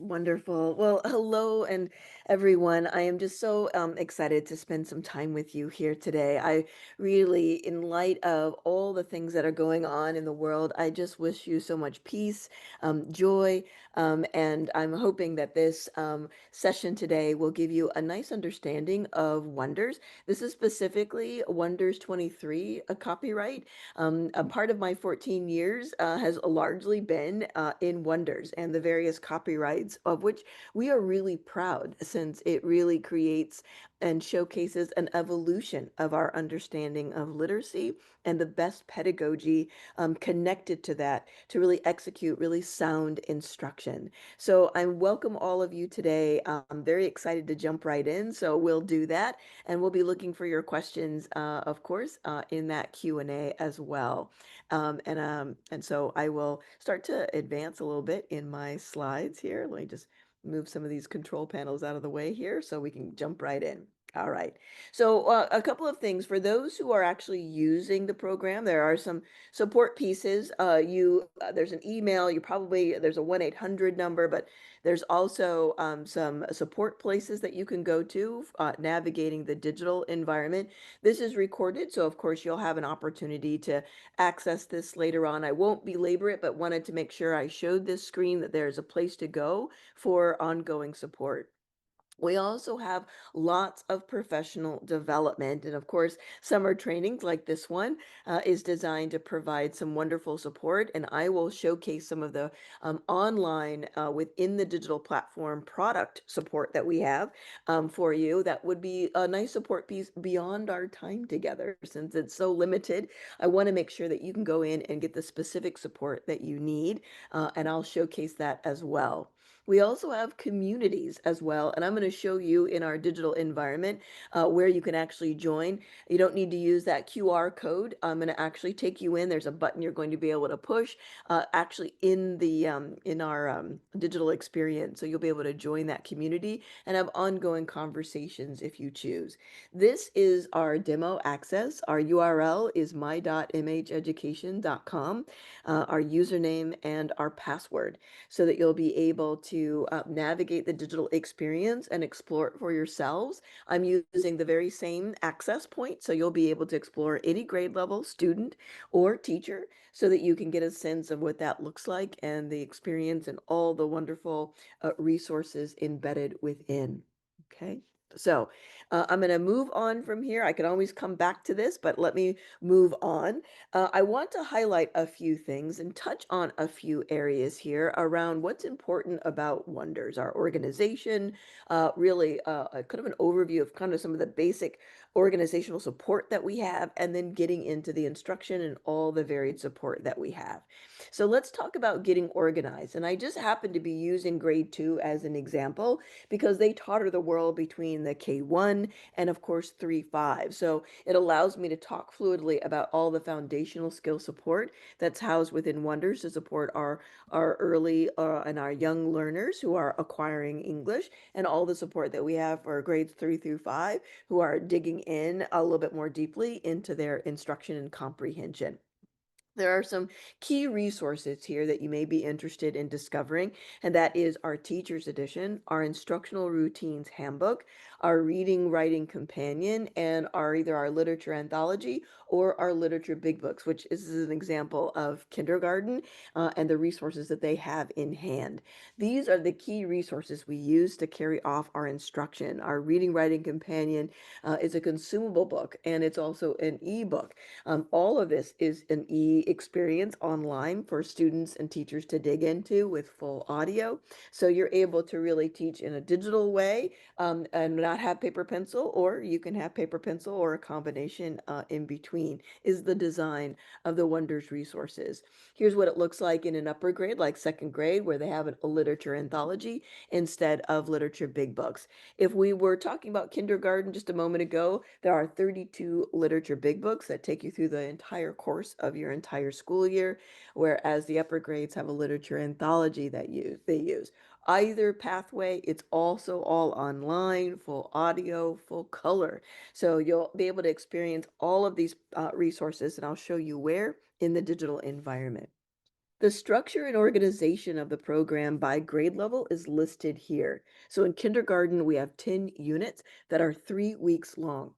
Wonderful. Well, hello and everyone. I am just so excited to spend some time with you here today. I really, in light of all the things that are going on in the world, I just wish you so much peace, joy, and I'm hoping that this session today will give you a nice understanding of Wonders. This is specifically Wonders 23, a copyright. A part of my 14 years has largely been in Wonders and the various copyrights of which we are really proud since it really creates and showcases an evolution of our understanding of literacy and the best pedagogy connected to that to really execute really sound instruction. So I welcome all of you today. I'm very excited to jump right in. So we'll do that. And we'll be looking for your questions, of course, in that Q&A as well. And so I will start to advance a little bit in my slides here. Let me just move some of these control panels out of the way here so we can jump right in. All right. So a couple of things for those who are actually using the program. There are some support pieces. There's an email. There's a 1-800 number, but there's also some support places that you can go to navigating the digital environment. This is recorded, so of course you'll have an opportunity to access this later on. I won't belabor it, but wanted to make sure I showed this screen that there's a place to go for ongoing support. We also have lots of professional development. And of course, summer trainings like this one is designed to provide some wonderful support. And I will showcase some of the online within the digital platform product support that we have for you. That would be a nice support piece beyond our time together. Since it's so limited, I want to make sure that you can go in and get the specific support that you need. And I'll showcase that as well. We also have communities as well, and I'm going to show you in our digital environment where you can actually join. You don't need to use that QR code. I'm going to actually take you in. There's a button you're going to be able to push actually in our digital experience, so you'll be able to join that community and have ongoing conversations if you choose. This is our demo access. Our URL is my.mheducation.com, our username and our password, so that you'll be able to navigate the digital experience and explore it for yourselves. I'm using the very same access point, so you'll be able to explore any grade level student or teacher so that you can get a sense of what that looks like and the experience and all the wonderful resources embedded within. Okay. So I'm going to move on from here. I can always come back to this, but let me move on. I want to highlight a few things and touch on a few areas here around what's important about Wonders, our organization, really a kind of an overview of kind of some of the basic organizational support that we have, and then getting into the instruction and all the varied support that we have. So let's talk about getting organized. And I just happen to be using grade 2 as an example because they totter the world between the K1 and of course 3-5. So it allows me to talk fluidly about all the foundational skill support that's housed within Wonders to support our early and our young learners who are acquiring English, and all the support that we have for grades 3-5 who are digging in a little bit more deeply into their instruction and comprehension. There are some key resources here that you may be interested in discovering, and that is our Teacher's Edition, our Instructional Routines Handbook, our Reading Writing Companion, and either our Literature Anthology or our Literature Big Books, which is an example of kindergarten and the resources that they have in hand. These are the key resources we use to carry off our instruction. Our Reading Writing Companion is a consumable book, and it's also an e-book. All of this is an experience online for students and teachers to dig into with full audio. So you're able to really teach in a digital way and not have paper pencil, or you can have paper pencil or a combination in between is the design of the Wonders resources. Here's what it looks like in an upper grade, like second grade, where they have a literature anthology instead of literature big books. If we were talking about kindergarten just a moment ago, there are 32 literature big books that take you through the entire course of your entire school year, whereas the upper grades have a literature anthology that they use. Either pathway, it's also all online, full audio, full color. So you'll be able to experience all of these resources, and I'll show you where in the digital environment. The structure and organization of the program by grade level is listed here. So in kindergarten, we have 10 units that are 3 weeks long.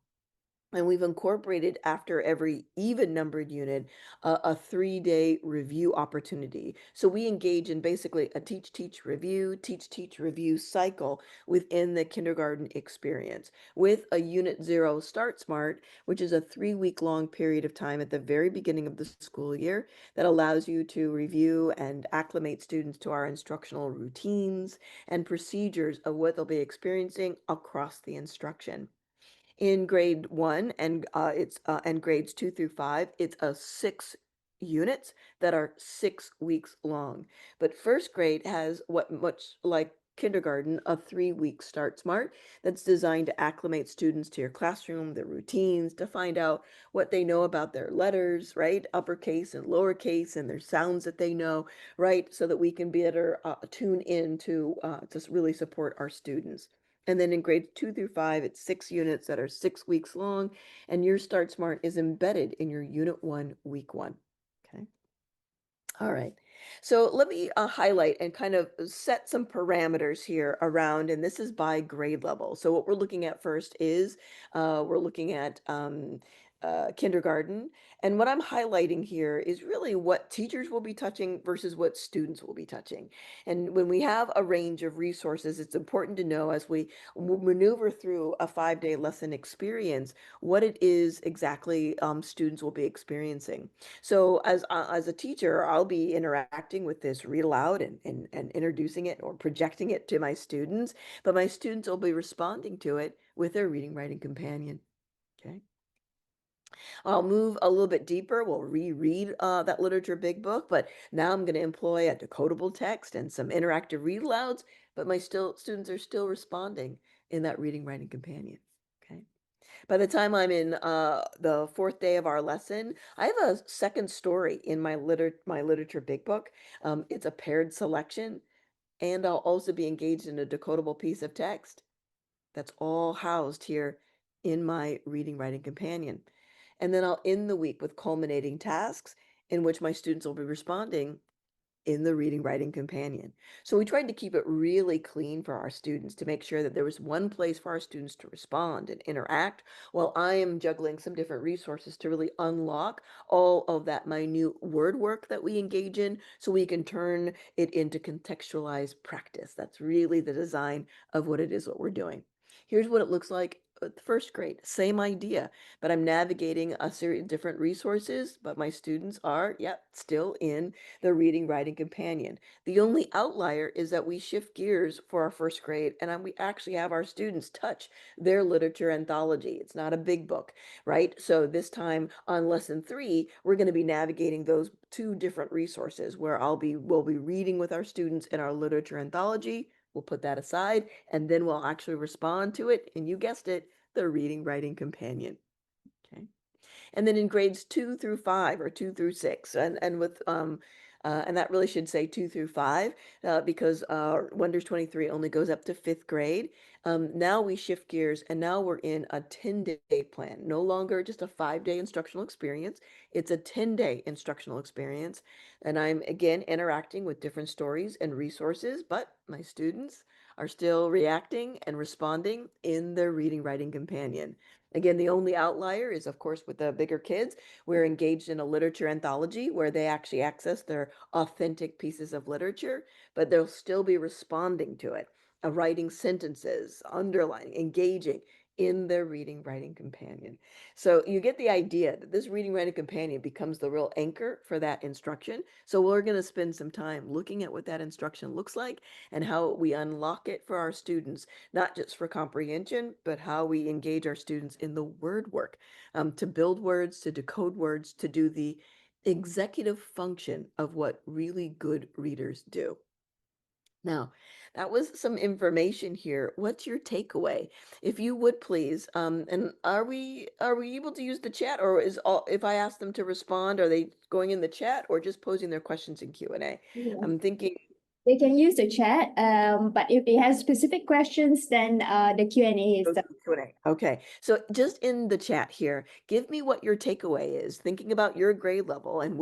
And we've incorporated after every even numbered unit a 3 day review opportunity. So we engage in basically a teach, teach, review cycle within the kindergarten experience with a unit zero start smart, which is a 3 week long period of time at the very beginning of the school year that allows you to review and acclimate students to our instructional routines and procedures of what they'll be experiencing across the instruction. In grade one and grades 2 through 5, it's a 6 units that are 6 weeks long. But first grade has what much like kindergarten, a 3 week start smart that's designed to acclimate students to your classroom, their routines, to find out what they know about their letters, right? Uppercase and lowercase and their sounds that they know, right? So that we can better tune in to really support our students. And then in grades 2 through 5, it's 6 units that are 6 weeks long, and your Start Smart is embedded in your Unit 1, Week 1. Okay. All right. So let me highlight and kind of set some parameters here around, and this is by grade level. So what we're looking at first is we're looking at kindergarten. And what I'm highlighting here is really what teachers will be touching versus what students will be touching. And when we have a range of resources, it's important to know as we maneuver through a 5 day lesson experience, what it is exactly students will be experiencing. So as a teacher, I'll be interacting with this read aloud and introducing it or projecting it to my students, but my students will be responding to it with their reading writing companion. Okay. I'll move a little bit deeper. We'll reread that literature big book, but now I'm going to employ a decodable text and some interactive read alouds, but my students are still responding in that reading writing companion. Okay. By the time I'm in the fourth day of our lesson, I have a second story in my literature big book. It's a paired selection, and I'll also be engaged in a decodable piece of text. That's all housed here in my reading writing companion. And then I'll end the week with culminating tasks in which my students will be responding in the reading writing companion. So we tried to keep it really clean for our students to make sure that there was one place for our students to respond and interact while I am juggling some different resources to really unlock all of that minute word work that we engage in so we can turn it into contextualized practice. That's really the design of what it is what we're doing. Here's what it looks like at the first grade. Same idea, but I'm navigating a series of different resources, but my students are, yep, still in the reading writing companion. The only outlier is that we shift gears for our first grade and we actually have our students touch their literature anthology. It's not a big book, right? So this time on lesson 3, we're going to be navigating those two different resources where we'll be reading with our students in our literature anthology. We'll put that aside and then we'll actually respond to it. And you guessed it, the reading writing companion. Okay. And then in grades 2 through 5 or 2 through 6, and that really should say 2 through 5 because Wonders 23 only goes up to fifth grade. Now we shift gears and now we're in a 10-day plan, no longer just a 5 day instructional experience. It's a 10-day instructional experience. And I'm again interacting with different stories and resources, but my students are still reacting and responding in their reading writing companion. Again, the only outlier is, of course, with the bigger kids, we're engaged in a literature anthology where they actually access their authentic pieces of literature, but they'll still be responding to it, writing sentences, underlining, engaging in their reading writing companion. So you get the idea that this reading writing companion becomes the real anchor for that instruction. So we're going to spend some time looking at what that instruction looks like and how we unlock it for our students, not just for comprehension, but how we engage our students in the word work, to build words, to decode words, to do the executive function of what really good readers do. Now, that was some information here. What's your takeaway? If you would please, and are we able to use the chat, or is all if I ask them to respond, are they going in the chat or just posing their questions in Q&A? Yeah. I'm thinking. They can use the chat, but if they have specific questions, then the Q&A is Go the. to the Q&A. Okay. So just in the chat here, give me what your takeaway is, thinking about your grade level and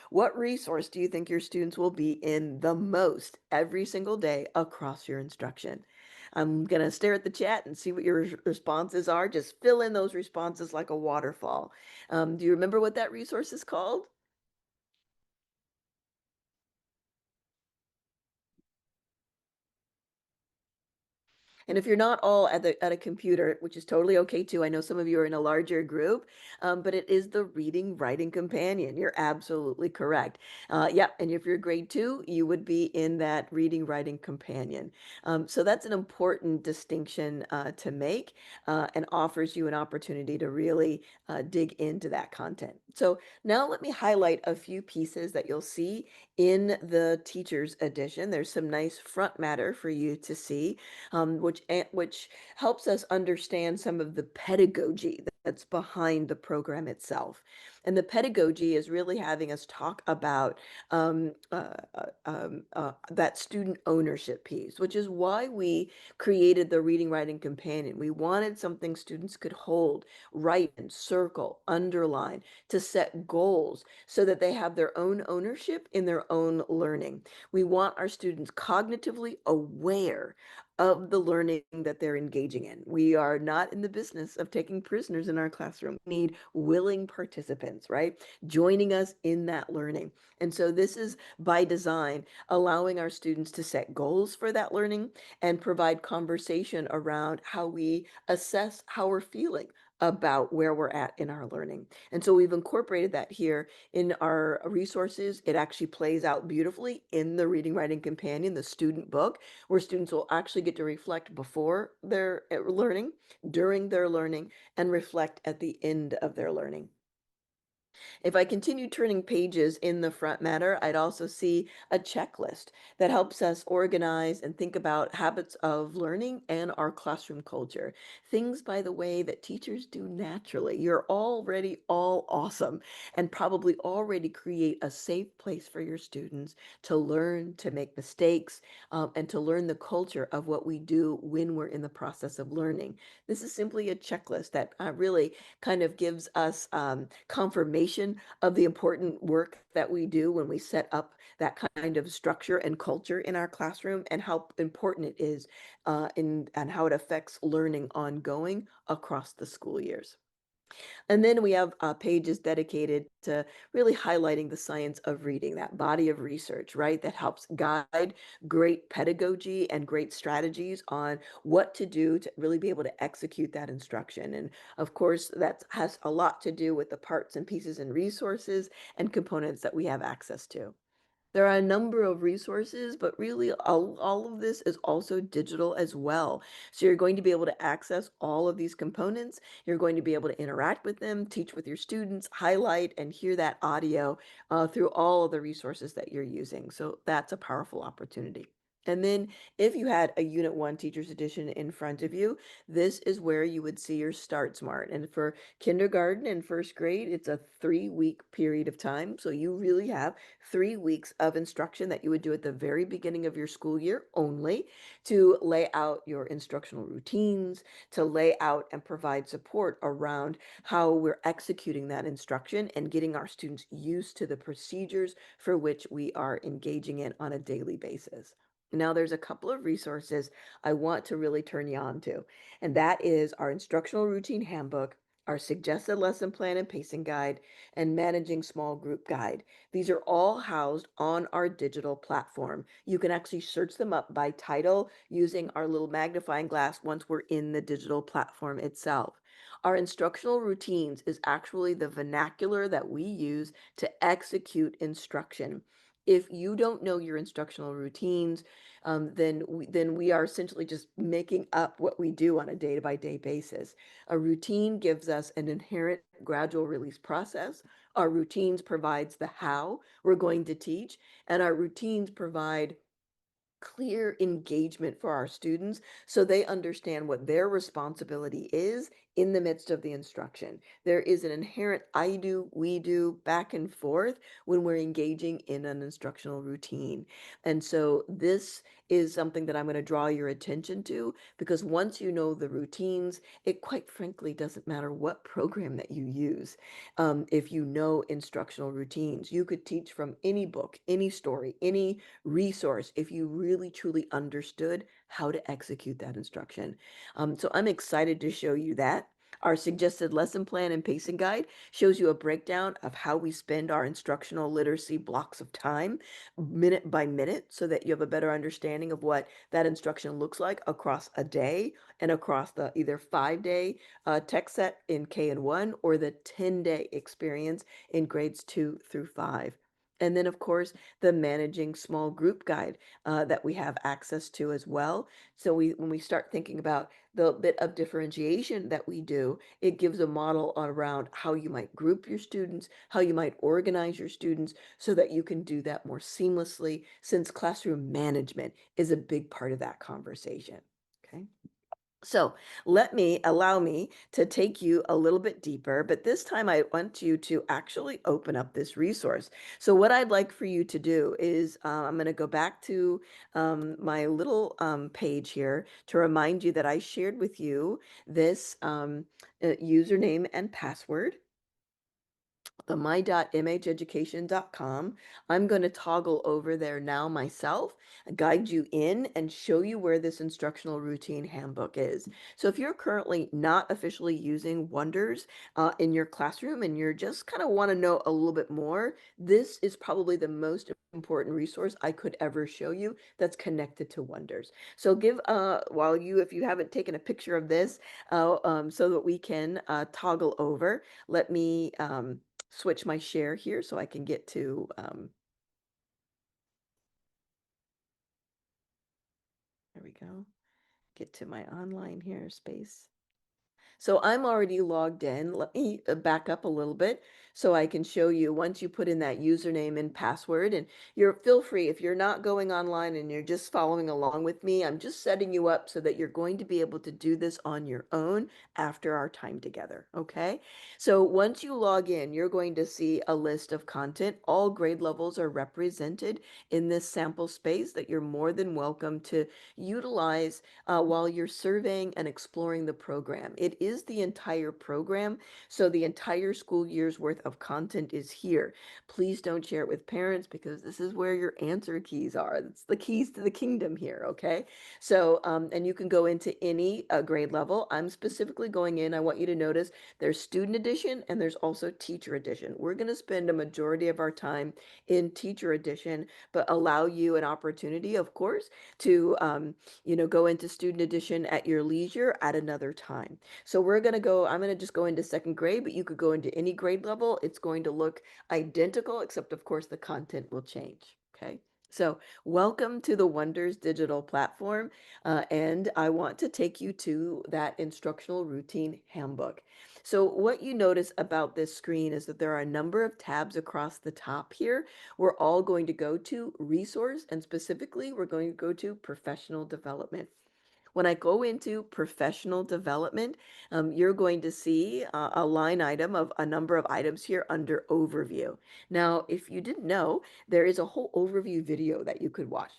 what resource do you think your students will be in the most every single day across your instruction? I'm going to stare at the chat and see what your responses are. Just fill in those responses like a waterfall. Do you remember what that resource is called? And if you're not all at a computer, which is totally okay too, I know some of you are in a larger group, but it is the Reading Writing Companion. You're absolutely correct. Yeah, and if you're grade 2, you would be in that Reading Writing Companion. So that's an important distinction to make and offers you an opportunity to really dig into that content. So now let me highlight a few pieces that you'll see in the teacher's edition. There's some nice front matter for you to see, which helps us understand some of the pedagogy that's behind the program itself. And the pedagogy is really having us talk about that student ownership piece, which is why we created the Reading Writing Companion. We wanted something students could hold, write, and circle, underline, to set goals so that they have their own ownership in their own learning. We want our students cognitively aware of the learning that they're engaging in. We are not in the business of taking prisoners in our classroom. We need willing participants, right? Joining us in that learning. And so this is by design, allowing our students to set goals for that learning and provide conversation around how we assess how we're feeling about where we're at in our learning. And so we've incorporated that here in our resources. It actually plays out beautifully in the Reading Writing Companion, the student book, where students will actually get to reflect before their learning, during their learning, and reflect at the end of their learning. If I continue turning pages in the front matter, I'd also see a checklist that helps us organize and think about habits of learning and our classroom culture. Things, by the way, that teachers do naturally. You're already all awesome and probably already create a safe place for your students to learn, to make mistakes, and to learn the culture of what we do when we're in the process of learning. This is simply a checklist that really kind of gives us confirmation of the important work that we do when we set up that kind of structure and culture in our classroom, and how important it is in and how it affects learning ongoing across the school years. And then we have pages dedicated to really highlighting the science of reading, that body of research, right? That helps guide great pedagogy and great strategies on what to do to really be able to execute that instruction. And of course, that has a lot to do with the parts and pieces and resources and components that we have access to. There are a number of resources, but really all of this is also digital as well. So you're going to be able to access all of these components. You're going to be able to interact with them, teach with your students, highlight and hear that audio through all of the resources that you're using. So that's a powerful opportunity. And then if you had a Unit 1 Teacher's Edition in front of you, this is where you would see your Start Smart. And for kindergarten and first grade, it's a 3-week period of time. So you really have 3 weeks of instruction that you would do at the very beginning of your school year only, to lay out your instructional routines, to lay out and provide support around how we're executing that instruction and getting our students used to the procedures for which we are engaging in on a daily basis. Now, there's a couple of resources I want to really turn you on to, and that is our instructional routine handbook, our suggested lesson plan and pacing guide, and managing small group guide. These are all housed on our digital platform. You can actually search them up by title using our little magnifying glass once we're in the digital platform itself. Our instructional routines is actually the vernacular that we use to execute instruction. If you don't know your instructional routines, then we are essentially just making up what we do on a day-by-day basis. A routine gives us an inherent gradual release process. Our routines provides the how we're going to teach, and our routines provide clear engagement for our students so they understand what their responsibility is in the midst of the instruction. There is an inherent I do, we do back and forth when we're engaging in an instructional routine. And so this is something that I'm going to draw your attention to, because once you know the routines, it quite frankly doesn't matter what program that you use. If you know instructional routines, you could teach from any book, any story, any resource if you really truly understood how to execute that instruction. So I'm excited to show you that. Our suggested lesson plan and pacing guide shows you a breakdown of how we spend our instructional literacy blocks of time, minute by minute, so that you have a better understanding of what that instruction looks like across a day and across the either 5-day tech set in K and 1 or the 10-day experience in grades 2 through 5. And then, of course, the managing small group guide that we have access to as well. So when we start thinking about the bit of differentiation that we do, it gives a model around how you might group your students, how you might organize your students so that you can do that more seamlessly, since classroom management is a big part of that conversation. Okay. So allow me to take you a little bit deeper, but this time I want you to actually open up this resource. So what I'd like for you to do is I'm going to go back to my little page here to remind you that I shared with you this username and password, the my.mheducation.com. I'm going to toggle over there now myself, guide you in, and show you where this instructional routine handbook is. So if you're currently not officially using Wonders in your classroom and you're just kind of want to know a little bit more, this is probably the most important resource I could ever show you that's connected to Wonders. So if you haven't taken a picture of this so that we can toggle over, let me switch my share here so I can get to, there we go, get to my online here space. So I'm already logged in. Let me back up a little bit so I can show you once you put in that username and password. And feel free, if you're not going online and you're just following along with me, I'm just setting you up so that you're going to be able to do this on your own after our time together. Okay. So once you log in, you're going to see a list of content. All grade levels are represented in this sample space that you're more than welcome to utilize while you're surveying and exploring the program. It is the entire program, so the entire school year's worth of content is here. Please don't share it with parents, because this is where your answer keys are. It's the keys to the kingdom here, okay? So, and you can go into any grade level. I'm specifically going in, I want you to notice there's student edition and there's also teacher edition. We're going to spend a majority of our time in teacher edition, but allow you an opportunity, of course, to go into student edition at your leisure at another time. So I'm going to just go into second grade, but you could go into any grade level. It's going to look identical, except of course the content will change. Okay. So welcome to the Wonders digital platform. And I want to take you to that instructional routine handbook. So what you notice about this screen is that there are a number of tabs across the top here. We're all going to go to resource, and specifically we're going to go to professional development. When I go into professional development, you're going to see a line item of a number of items here under overview. Now, if you didn't know, there is a whole overview video that you could watch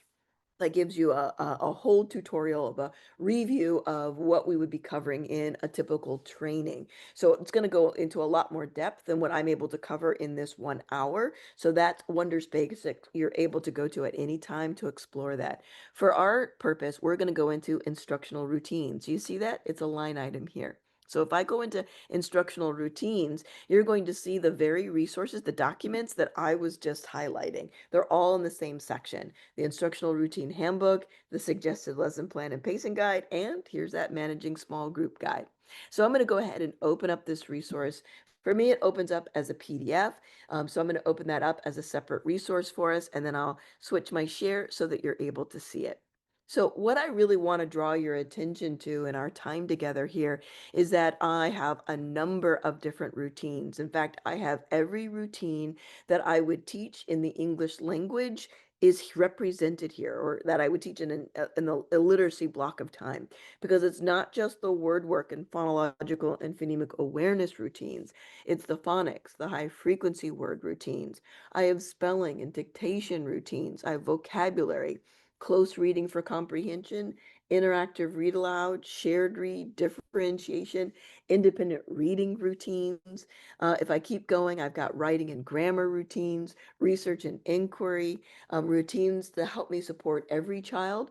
that gives you a whole tutorial of a review of what we would be covering in a typical training. So it's going to go into a lot more depth than what I'm able to cover in this 1 hour. So that's Wonders Basics. You're able to go to at any time to explore that. For our purpose, we're going to go into instructional routines. You see that? It's a line item here. So if I go into instructional routines, you're going to see the very resources, the documents that I was just highlighting. They're all in the same section: the instructional routine handbook, the suggested lesson plan and pacing guide, and here's that managing small group guide. So I'm going to go ahead and open up this resource. For me, it opens up as a PDF. So I'm going to open that up as a separate resource for us, and then I'll switch my share so that you're able to see it. So what I really want to draw your attention to in our time together here is that I have a number of different routines. In fact, I have every routine that I would teach in the English language is represented here, or that I would teach in the illiteracy block of time, because it's not just the word work and phonological and phonemic awareness routines. It's the phonics, the high frequency word routines. I have spelling and dictation routines. I have vocabulary, close reading for comprehension, interactive read aloud, shared read, differentiation, independent reading routines. If I keep going, I've got writing and grammar routines, research and inquiry, routines that help me support every child,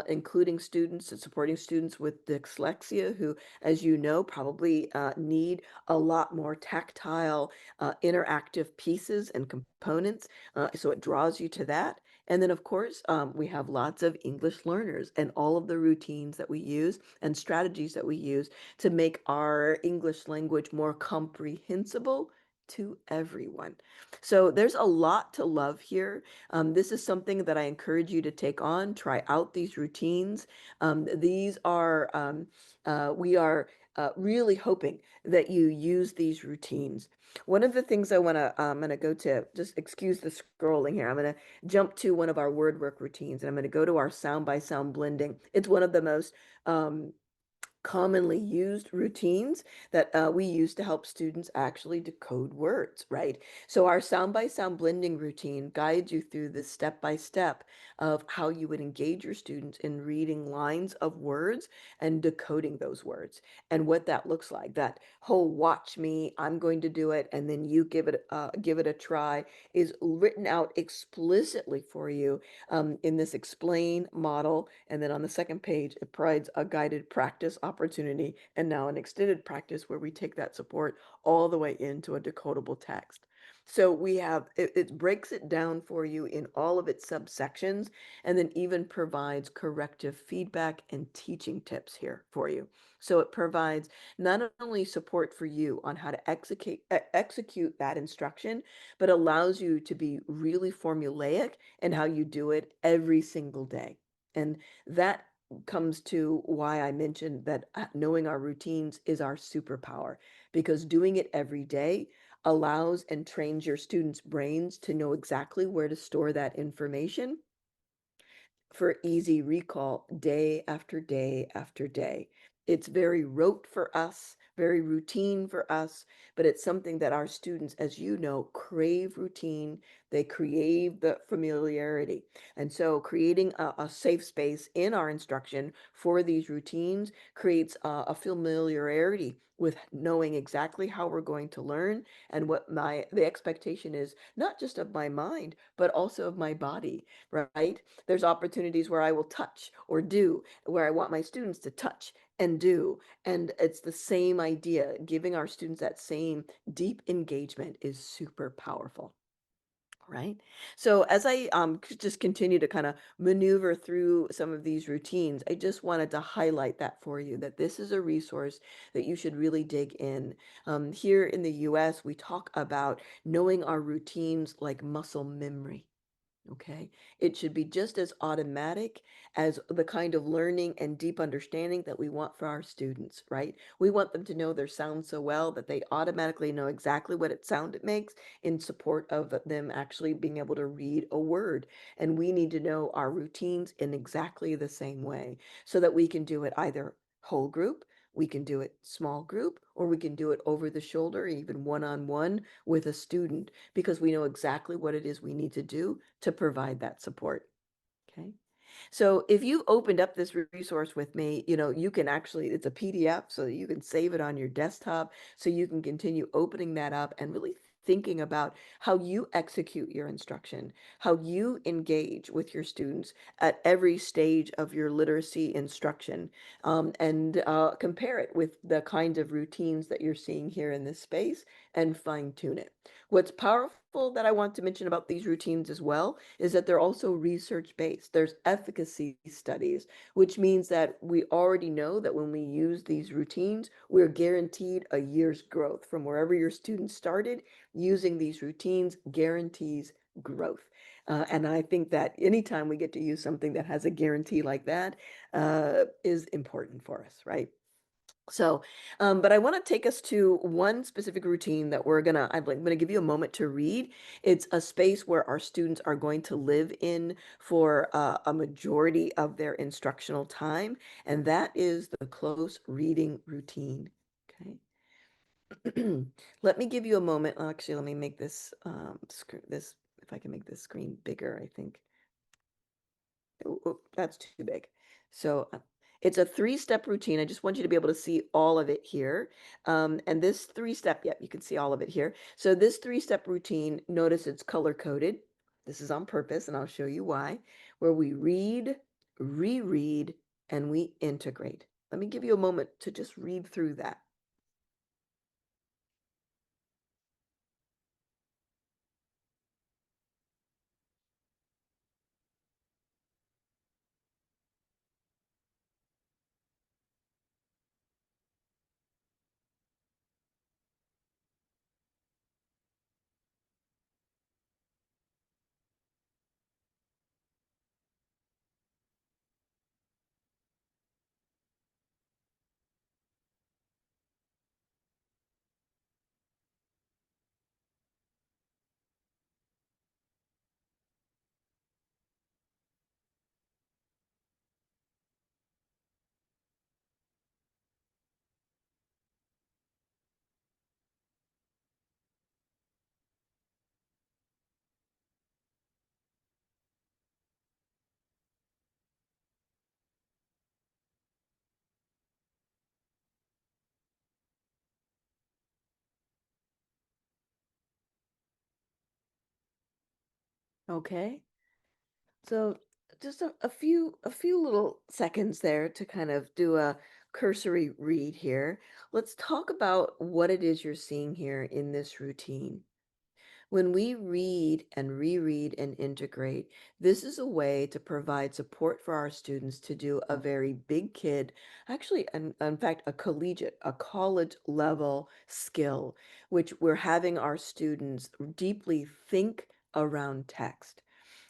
including students and supporting students with dyslexia, who, as you know, probably need a lot more tactile, interactive pieces and components. So it draws you to that. And then, of course, we have lots of English learners and all of the routines that we use and strategies that we use to make our English language more comprehensible to everyone. So there's a lot to love here. This is something that I encourage you to take on, try out these routines. These are, we are really hoping that you use these routines. One of the things I'm going to go to, just excuse the scrolling here. I'm going to jump to one of our word work routines, and I'm going to go to our sound by sound blending. It's one of the most um, commonly used routines that we use to help students actually decode words, right? So our sound by sound blending routine guides you through the step by step of how you would engage your students in reading lines of words and decoding those words, and what that looks like. That whole "watch me, I'm going to do it, and then you give it a try" is written out explicitly for you in this explain model. And then on the second page, it provides a guided practice opportunity, and now an extended practice where we take that support all the way into a decodable text. So we have, it breaks it down for you in all of its subsections, and then even provides corrective feedback and teaching tips here for you. So it provides not only support for you on how to execute that instruction, but allows you to be really formulaic in how you do it every single day. And that comes to why I mentioned that knowing our routines is our superpower, because doing it every day allows and trains your students' brains to know exactly where to store that information for easy recall day after day after day. It's very rote for us, very routine for us, but it's something that our students, as you know, crave routine. They crave the familiarity. And so creating a safe space in our instruction for these routines creates a familiarity with knowing exactly how we're going to learn, and what the expectation is, not just of my mind, but also of my body, right? There's opportunities where I will touch or do, where I want my students to touch and do. And it's the same idea. Giving our students that same deep engagement is super powerful. Right. So as I just continue to kind of maneuver through some of these routines, I just wanted to highlight that for you, that this is a resource that you should really dig in. Here in the US, we talk about knowing our routines like muscle memory. Okay. It should be just as automatic as the kind of learning and deep understanding that we want for our students, right? We want them to know their sound so well that they automatically know exactly what it sound it makes in support of them actually being able to read a word. And we need to know our routines in exactly the same way, so that we can do it either whole group, we can do it small group, or we can do it over the shoulder, even one-on-one with a student, because we know exactly what it is we need to do to provide that support. Okay. So if you've opened up this resource with me, you can actually, it's a PDF so that you can save it on your desktop, so you can continue opening that up and really thinking about how you execute your instruction, how you engage with your students at every stage of your literacy instruction, and compare it with the kinds of routines that you're seeing here in this space, and fine tune it. What's powerful that I want to mention about these routines as well is that they're also research based. There's efficacy studies, which means that we already know that when we use these routines, we're guaranteed a year's growth. From wherever your students started, using these routines guarantees growth. And I think that anytime we get to use something that has a guarantee like that is important for us, right? So, but I want to take us to one specific routine that I'm gonna give you a moment to read. It's a space where our students are going to live in for a majority of their instructional time, and that is the close reading routine. Okay. Let me give you a moment. Actually, let me make this if I can make this screen bigger, I think. Oh, that's too big. So it's a three-step routine. I just want you to be able to see all of it here. And this three-step, yep, you can see all of it here. So this three-step routine, notice it's color-coded. This is on purpose, and I'll show you why, where we read, reread, and we integrate. Let me give you a moment to just read through that. Okay. So just a few little seconds there to kind of do a cursory read here. Let's talk about what it is you're seeing here in this routine. When we read and reread and integrate, this is a way to provide support for our students to do a very big kid, actually, in fact, a collegiate, a college level skill, which we're having our students deeply think around text.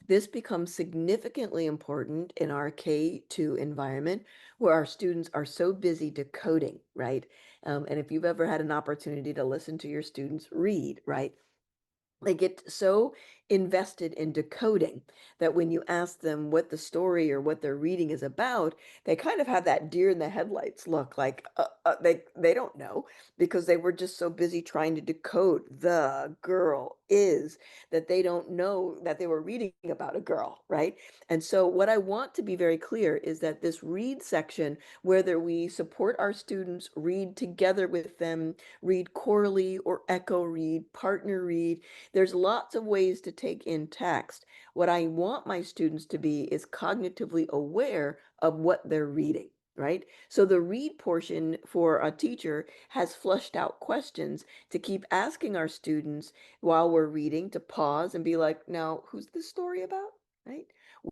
This becomes significantly important in our K-2 environment where our students are so busy decoding, right? And if you've ever had an opportunity to listen to your students read, right? They get so invested in decoding that when you ask them what the story or what they're reading is about, they kind of have that deer in the headlights look like they don't know because they were just so busy trying to decode the girl is that they don't know that they were reading about a girl, right? And so what I want to be very clear is that this read section, whether we support our students, read together with them, read chorally or echo read, partner read, there's lots of ways to take in text. What I want my students to be is cognitively aware of what they're reading, right? So the read portion for a teacher has flushed out questions to keep asking our students while we're reading to pause and be like, now, who's this story about, right?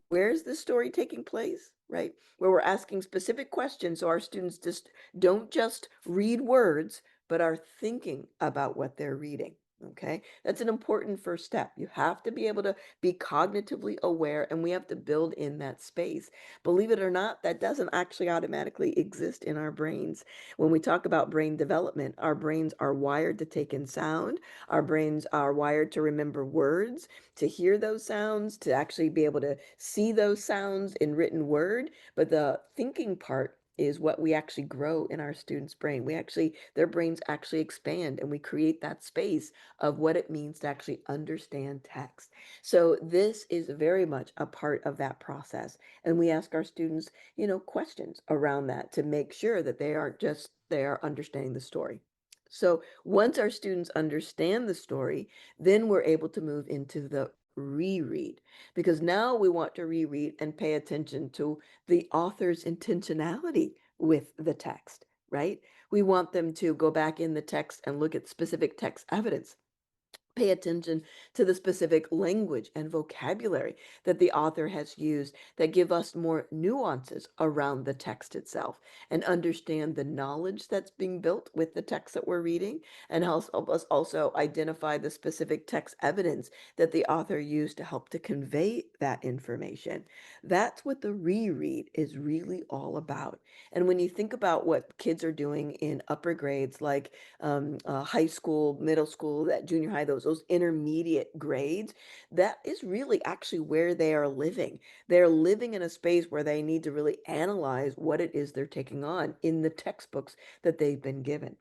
Where's this story taking place, right? Where we're asking specific questions so our students just don't just read words, but are thinking about what they're reading. Okay, that's an important first step. You have to be able to be cognitively aware, and we have to build in that space. Believe it or not, that doesn't actually automatically exist in our brains. When we talk about brain development, our brains are wired to take in sound, our brains are wired to remember words, to hear those sounds, to actually be able to see those sounds in written word. But the thinking part is what we actually grow in our students' brain. Their brains actually expand, and we create that space of what it means to actually understand text. So this is very much a part of that process. And we ask our students, questions around that to make sure that they are understanding the story. So once our students understand the story, then we're able to move into the reread because now we want to reread and pay attention to the author's intentionality with the text, right? We want them to go back in the text and look at specific text evidence. Pay attention to the specific language and vocabulary that the author has used that give us more nuances around the text itself, and understand the knowledge that's being built with the text that we're reading, and help us also identify the specific text evidence that the author used to help to convey that information. That's what the reread is really all about. And when you think about what kids are doing in upper grades, like high school, middle school, that junior high, those intermediate grades, that is really actually where they are living. They're living in a space where they need to really analyze what it is they're taking on in the textbooks that they've been given.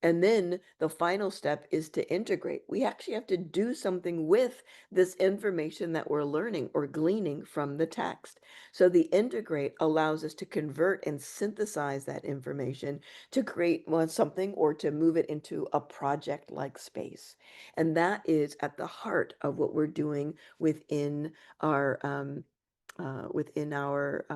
And then the final step is to integrate. We actually have to do something with this information that we're learning or gleaning from the text. So the integrate allows us to convert and synthesize that information to create something or to move it into a project like space. And that is at the heart of what we're doing our within our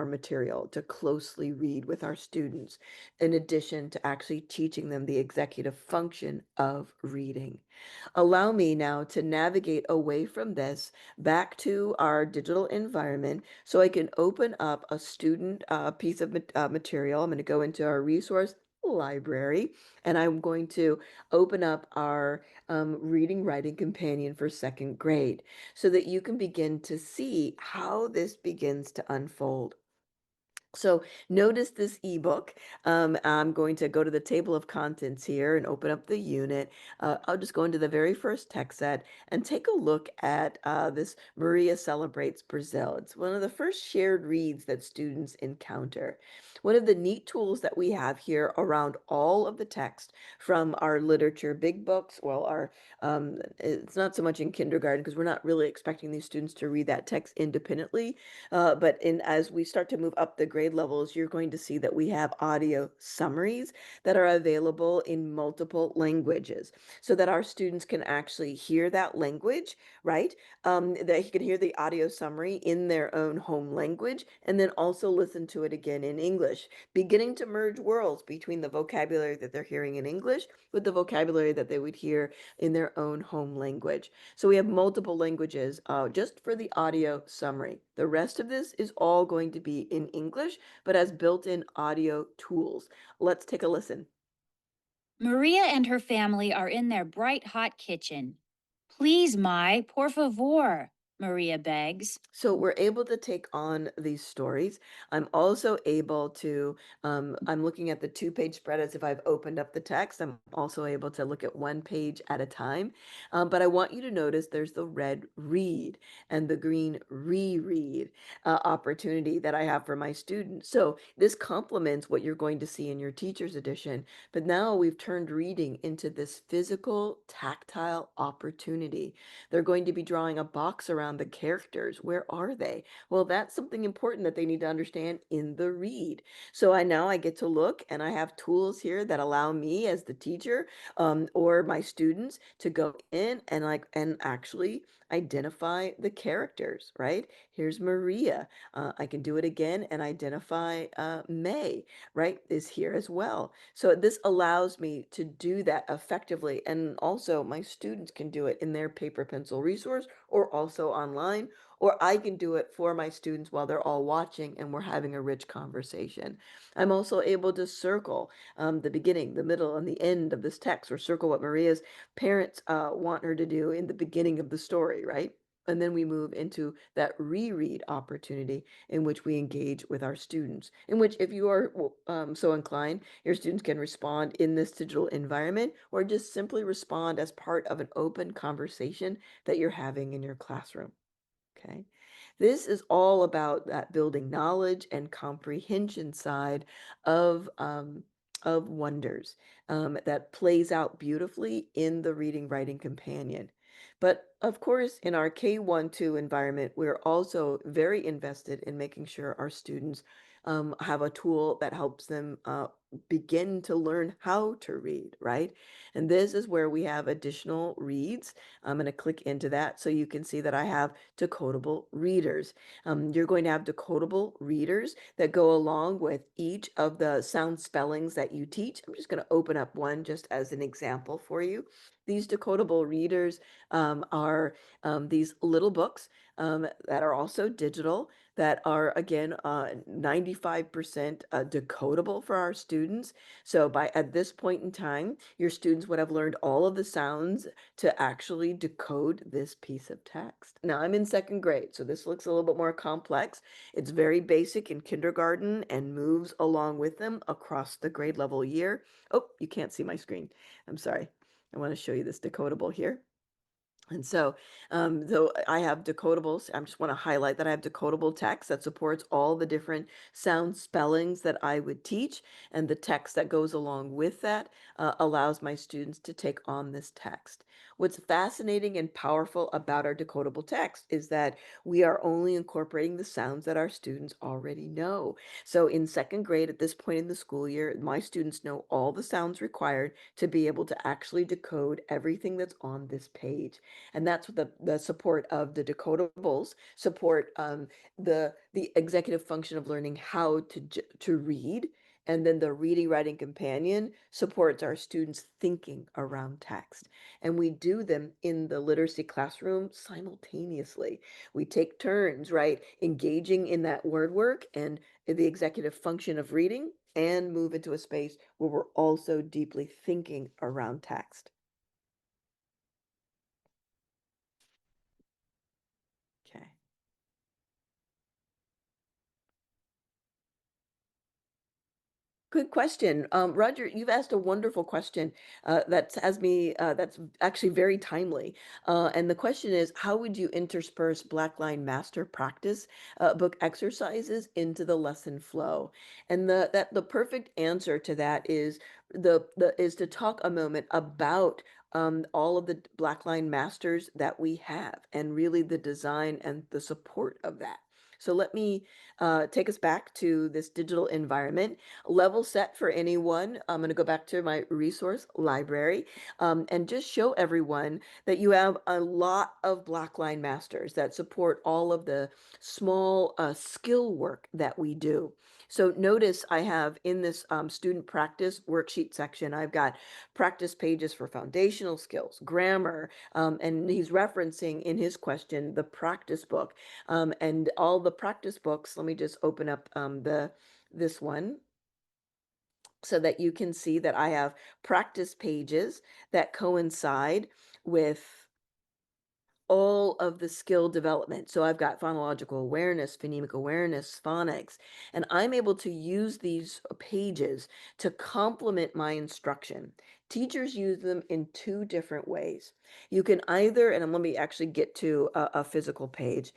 material, to closely read with our students, in addition to actually teaching them the executive function of reading. Allow me now to navigate away from this back to our digital environment so I can open up a student piece of material. I'm going to go into our resource library, and I'm going to open up our reading writing companion for second grade so that you can begin to see how this begins to unfold. So notice this ebook. I'm going to go to the table of contents here and open up the unit. I'll just go into the very first text set and take a look at this Maria Celebrates Brazil. It's one of the first shared reads that students encounter. One of the neat tools that we have here around all of the text from our literature big books, well, it's not so much in kindergarten because we're not really expecting these students to read that text independently, but as we start to move up the grade levels, you're going to see that we have audio summaries that are available in multiple languages so that our students can actually hear that language, right? That he can hear the audio summary in their own home language and then also listen to it again in English, beginning to merge worlds between the vocabulary that they're hearing in English with the vocabulary that they would hear in their own home language. So we have multiple languages just for the audio summary. The rest of this is all going to be in English, but as built-in audio tools. Let's take a listen. Maria and her family are in their bright hot kitchen. Please, Mai, por favor, Maria begs. So we're able to take on these stories. I'm also able to, I'm looking at the two-page spread as if I've opened up the text. I'm also able to look at one page at a time. But I want you to notice there's the red read and the green reread opportunity that I have for my students. So this complements what you're going to see in your teacher's edition. But now we've turned reading into this physical, tactile opportunity. They're going to be drawing a box around the characters. Where are they? Well, that's something important that they need to understand in the read. So I get to look, and I have tools here that allow me as the teacher or my students to go in and actually identify the characters, right? Here's Maria. I can do it again and identify May, right, is here as well. So this allows me to do that effectively. And also my students can do it in their paper pencil resource or also online, or I can do it for my students while they're all watching and we're having a rich conversation. I'm also able to circle the beginning, the middle, and the end of this text, or circle what Maria's parents want her to do in the beginning of the story, right? And then we move into that reread opportunity in which we engage with our students, in which, if you are so inclined, your students can respond in this digital environment or just simply respond as part of an open conversation that you're having in your classroom. Okay. This is all about that building knowledge and comprehension side of wonders that plays out beautifully in the reading writing companion. But of course, in our K1-2 environment, we're also very invested in making sure our students have a tool that helps them begin to learn how to read, right? And this is where we have additional reads. I'm going to click into that so you can see that I have decodable readers. You're going to have decodable readers that go along with each of the sound spellings that you teach. I'm just going to open up one just as an example for you. These decodable readers are these little books that are also digital, that are again 95% decodable for our students. So by at this point in time, your students would have learned all of the sounds to actually decode this piece of text. Now I'm in second grade, so this looks a little bit more complex. It's very basic in kindergarten and moves along with them across the grade level year. Oh, you can't see my screen. I'm sorry. I want to show you this decodable here. And so I have decodables. I just want to highlight that I have decodable text that supports all the different sound spellings that I would teach, and the text that goes along with that allows my students to take on this text. What's fascinating and powerful about our decodable text is that we are only incorporating the sounds that our students already know. So in second grade, at this point in the school year, my students know all the sounds required to be able to actually decode everything that's on this page. And that's what the support of the decodables support the executive function of learning how to read. And then the reading writing companion supports our students thinking around text. And we do them in the literacy classroom simultaneously. We take turns, right, engaging in that word work and the executive function of reading, and move into a space where we're also deeply thinking around text. Okay. Good question. Roger, you've asked a wonderful question that's actually very timely. And the question is, how would you intersperse Blackline master practice book exercises into the lesson flow? And the perfect answer to that is is to talk a moment about all of the Blackline masters that we have, and really the design and the support of that. So let me take us back to this digital environment. Level set for anyone. I'm going to go back to my resource library and just show everyone that you have a lot of Blackline masters that support all of the small skill work that we do. So notice I have in this student practice worksheet section, I've got practice pages for foundational skills, grammar, and he's referencing in his question the practice book. And all the practice books, let me just open up this one so that you can see that I have practice pages that coincide with all of the skill development. So I've got phonological awareness, phonemic awareness, phonics, and I'm able to use these pages to complement my instruction. Teachers use them in two different ways. You can either, and let me actually get to a physical page.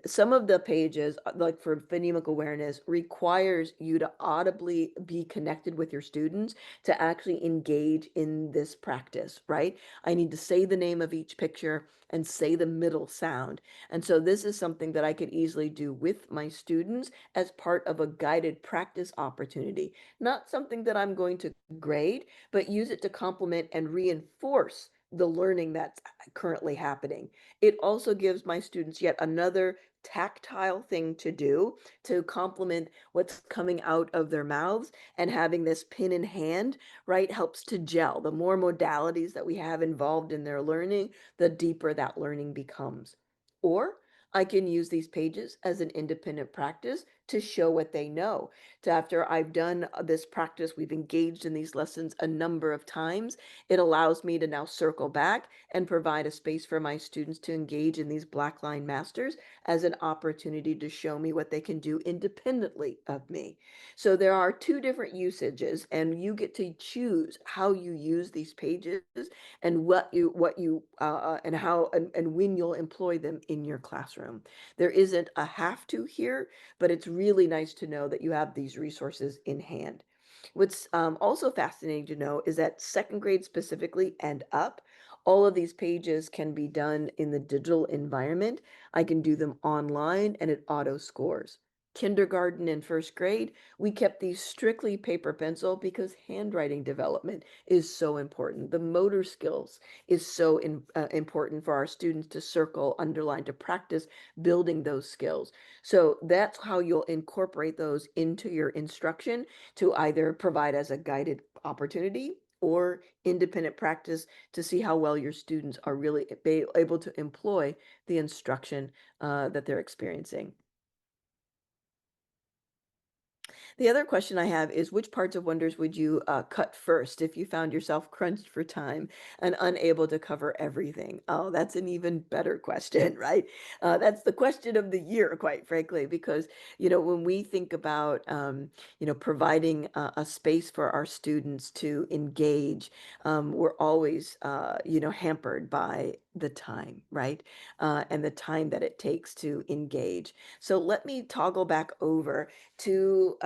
Some of the pages, like for phonemic awareness, requires you to audibly be connected with your students to actually engage in this practice, right? I need to say the name of each picture and say the middle sound. And so this is something that I could easily do with my students as part of a guided practice opportunity. Not something that I'm going to grade, but use it to complement and reinforce the learning that's currently happening. It also gives my students yet another tactile thing to do to complement what's coming out of their mouths, and having this pin in hand, right, helps to gel. The more modalities that we have involved in their learning, the deeper that learning becomes. Or I can use these pages as an independent practice to show what they know. To after I've done this practice, we've engaged in these lessons a number of times, it allows me to now circle back and provide a space for my students to engage in these Blackline masters as an opportunity to show me what they can do independently of me. So there are two different usages, and you get to choose how you use these pages and what you and how and when you'll employ them in your classroom. There isn't a have to here, but it's really nice to know that you have these resources in hand. What's also fascinating to know is that second grade specifically and up, all of these pages can be done in the digital environment. I can do them online and it auto scores. Kindergarten and first grade, we kept these strictly paper pencil because handwriting development is so important. The motor skills is so important for our students to circle, underline, to practice building those skills. So that's how you'll incorporate those into your instruction to either provide as a guided opportunity or independent practice to see how well your students are really able to employ the instruction that they're experiencing. The other question I have is which parts of Wonders would you cut first if you found yourself crunched for time and unable to cover everything? Oh, that's an even better question, right? That's the question of the year, quite frankly, because, when we think about, providing a space for our students to engage, we're always, hampered by the time, right? And the time that it takes to engage. So let me toggle back over to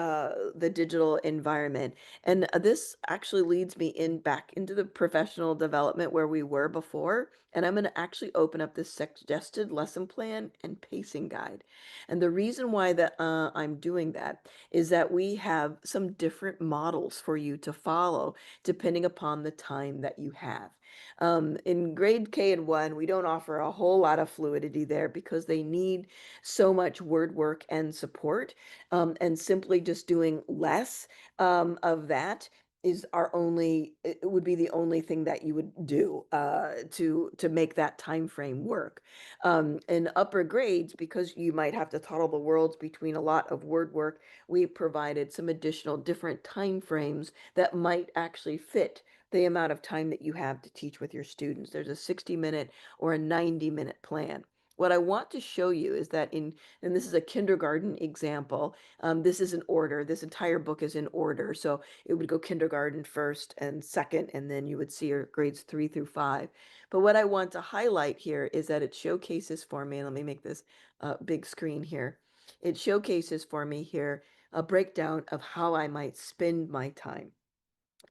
the digital environment. And this actually leads me back into the professional development where we were before. And I'm going to actually open up this suggested lesson plan and pacing guide. And the reason why that I'm doing that is that we have some different models for you to follow depending upon the time that you have. In grade K and 1, we don't offer a whole lot of fluidity there because they need so much word work and support, and simply just doing less of that is it would be the only thing that you would do to make that time frame work. In upper grades, because you might have to toddle the worlds between a lot of word work, we provided some additional different time frames that might actually fit the amount of time that you have to teach with your students. There's a 60-minute or a 90-minute plan. What I want to show you is that and this is a kindergarten example. This is in order. This entire book is in order. So it would go kindergarten first and second, and then you would see your grades 3 through 5. But what I want to highlight here is that it showcases for me, let me make this big screen here. It showcases for me here a breakdown of how I might spend my time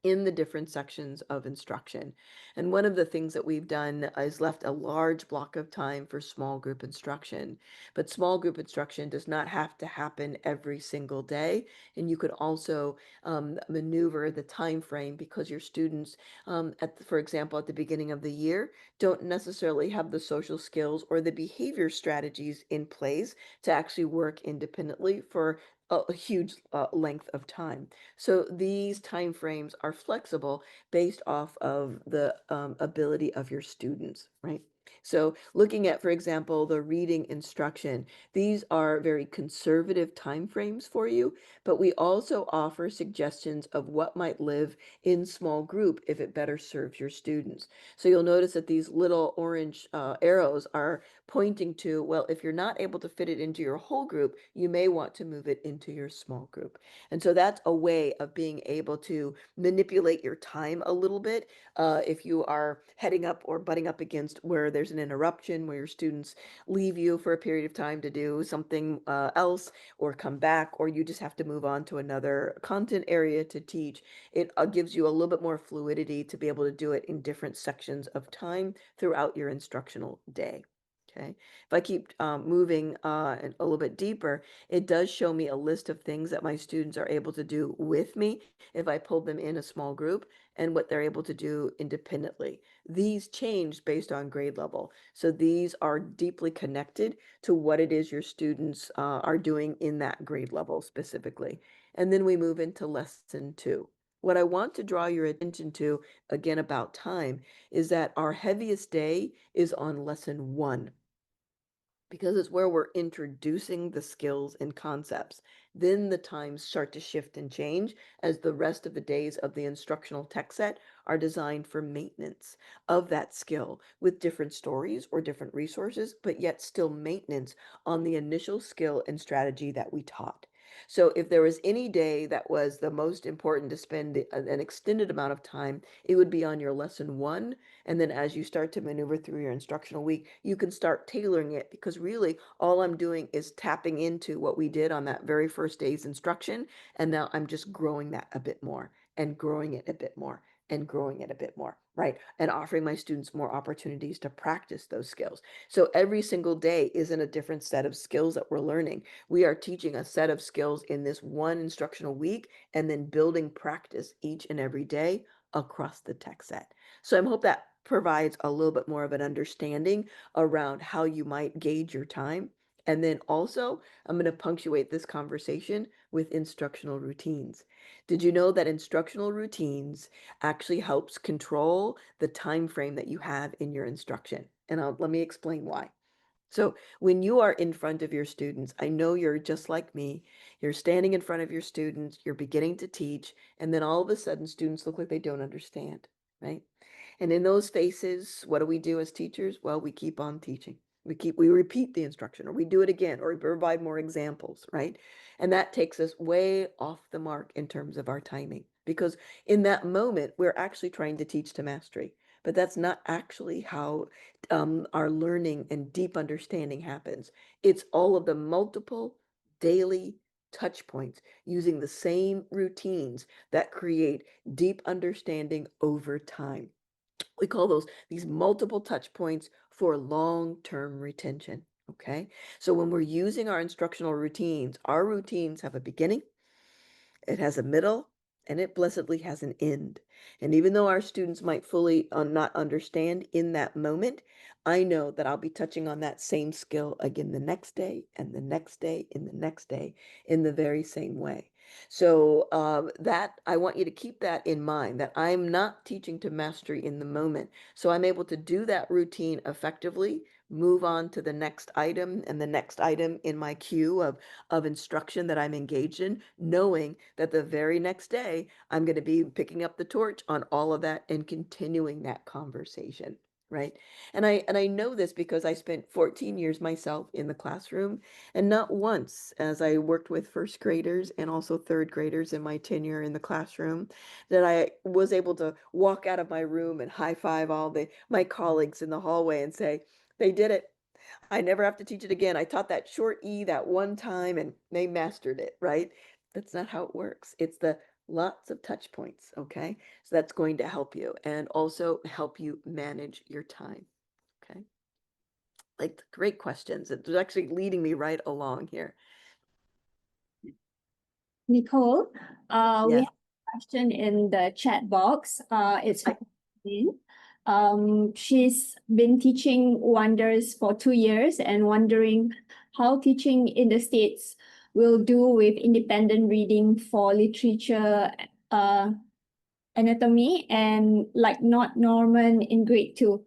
in the different sections of instruction. And one of the things that we've done is left a large block of time for small group instruction. But small group instruction does not have to happen every single day. And you could also maneuver the time frame because your students, for example, at the beginning of the year, don't necessarily have the social skills or the behavior strategies in place to actually work independently for a huge length of time. So these time frames are flexible based off of the ability of your students, right? So looking at, for example, the reading instruction, these are very conservative time frames for you, but we also offer suggestions of what might live in small group if it better serves your students. So you'll notice that these little orange arrows are pointing to, well, if you're not able to fit it into your whole group, you may want to move it into your small group. And so that's a way of being able to manipulate your time a little bit. If you are heading up or butting up against where there's an interruption, where your students leave you for a period of time to do something else or come back, or you just have to move on to another content area to teach, it gives you a little bit more fluidity to be able to do it in different sections of time throughout your instructional day. Okay, if I keep moving a little bit deeper, it does show me a list of things that my students are able to do with me if I pulled them in a small group and what they're able to do independently. These change based on grade level. So these are deeply connected to what it is your students are doing in that grade level specifically. And then we move into lesson 2. What I want to draw your attention to, again about time, is that our heaviest day is on lesson 1 because it's where we're introducing the skills and concepts. Then the times start to shift and change as the rest of the days of the instructional tech set are designed for maintenance of that skill with different stories or different resources, but yet still maintenance on the initial skill and strategy that we taught. So if there was any day that was the most important to spend an extended amount of time, it would be on your lesson 1. And then as you start to maneuver through your instructional week, you can start tailoring it because really all I'm doing is tapping into what we did on that very first day's instruction. And now I'm just growing that a bit more and growing it a bit more and growing it a bit more, right? And offering my students more opportunities to practice those skills. So every single day isn't a different set of skills that we're learning. We are teaching a set of skills in this one instructional week and then building practice each and every day across the tech set. So I hope that provides a little bit more of an understanding around how you might gauge your time. And then also, I'm going to punctuate this conversation with instructional routines. Did you know that instructional routines actually helps control the time frame that you have in your instruction? And let me explain why. So when you are in front of your students, I know you're just like me. You're standing in front of your students, you're beginning to teach, and then all of a sudden students look like they don't understand, right? And in those spaces, what do we do as teachers? Well, we keep on teaching. We repeat the instruction, or we do it again, or we provide more examples, right? And that takes us way off the mark in terms of our timing, because in that moment, we're actually trying to teach to mastery. But that's not actually how our learning and deep understanding happens. It's all of the multiple daily touch points using the same routines that create deep understanding over time. We call these multiple touch points for long-term retention. Okay. So when we're using our instructional routines, our routines have a beginning, it has a middle, and it blessedly has an end. And even though our students might fully not understand in that moment, I know that I'll be touching on that same skill again the next day and the next day and the next day in the very same way. So that I want you to keep that in mind, that I'm not teaching to mastery in the moment. So I'm able to do that routine effectively, move on to the next item and the next item in my queue of instruction that I'm engaged in, knowing that the very next day I'm going to be picking up the torch on all of that and continuing that conversation. Right. And I know this because I spent 14 years myself in the classroom, and not once, as I worked with first graders and also third graders in my tenure in the classroom, that I was able to walk out of my room and high five all my colleagues in the hallway and say, they did it. I never have to teach it again. I taught that short E that one time and they mastered it, right? That's not how it works. It's the lots of touch points, okay? So that's going to help you and also help you manage your time, okay? Like great questions. It's actually leading me right along here. Nicole, we Yes. have a question in the chat box. It's I- she's been teaching Wonders for 2 years and wondering how teaching in the States will do with independent reading for literature, anatomy, and like not Norman in grade 2.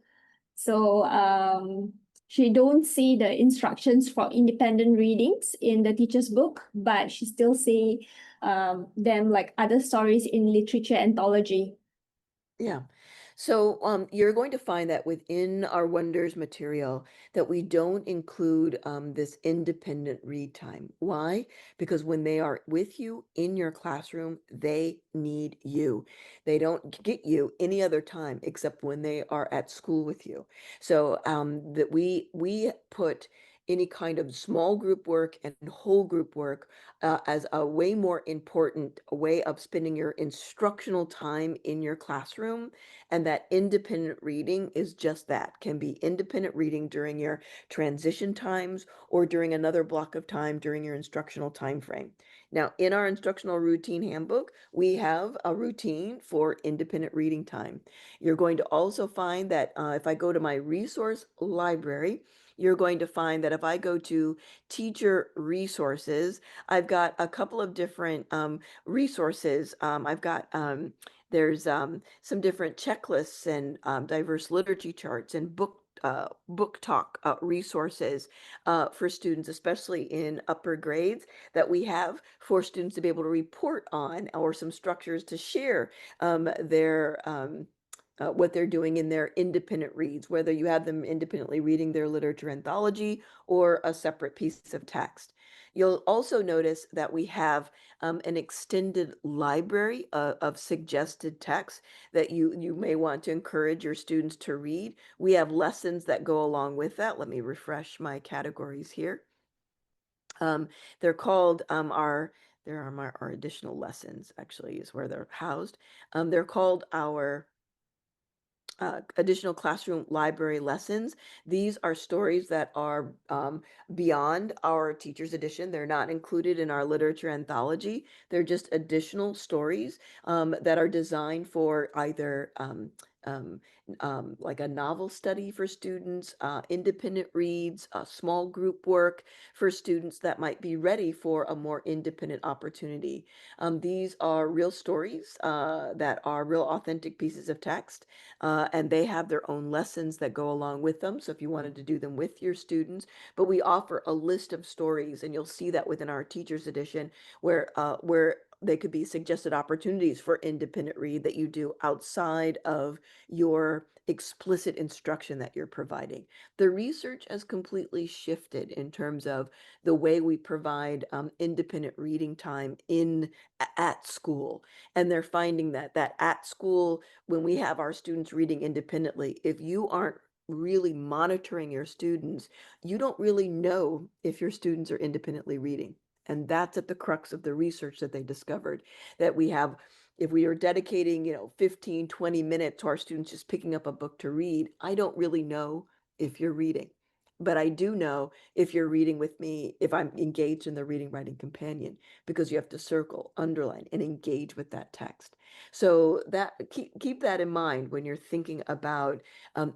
So she don't see the instructions for independent readings in the teacher's book, but she still see them like other stories in literature anthology. Yeah. So you're going to find that within our Wonders material that we don't include this independent read time. Why? Because when they are with you in your classroom, they need you. They don't get you any other time except when they are at school with you. So that we put any kind of small group work and whole group work as a way more important way of spending your instructional time in your classroom. And that independent reading is just that, can be independent reading during your transition times or during another block of time during your instructional time frame. Now, in our instructional routine handbook, we have a routine for independent reading time. You're going to also find that if I go to my resource library, you're going to find that if I go to teacher resources, I've got a couple of different resources. I've got there's some different checklists and diverse literature charts and book talk resources for students, especially in upper grades, that we have for students to be able to report on, or some structures to share their what they're doing in their independent reads, whether you have them independently reading their literature anthology or a separate piece of text. You'll also notice that we have an extended library of suggested texts that you may want to encourage your students to read. We have lessons that go along with that. Let me refresh my categories here. They're called our There are our additional lessons, actually, is where they're housed. They're called our additional classroom library lessons. These are stories that are beyond our teacher's edition. They're not included in our literature anthology. They're just additional stories that are designed for either um, like a novel study for students, independent reads, small group work for students that might be ready for a more independent opportunity. These are real stories that are real authentic pieces of text, and they have their own lessons that go along with them. So if you wanted to do them with your students, but we offer a list of stories, and you'll see that within our teachers edition, where they could be suggested opportunities for independent read that you do outside of your explicit instruction that you're providing. The research has completely shifted in terms of the way we provide independent reading time at school, and they're finding that at school, when we have our students reading independently, if you aren't really monitoring your students, you don't really know if your students are independently reading. And that's at the crux of the research that they discovered, that we have, if we are dedicating, 15, 20 minutes to our students just picking up a book to read, I don't really know if you're reading. But I do know if you're reading with me, if I'm engaged in the reading writing companion, because you have to circle, underline, and engage with that text. So that keep that in mind when you're thinking about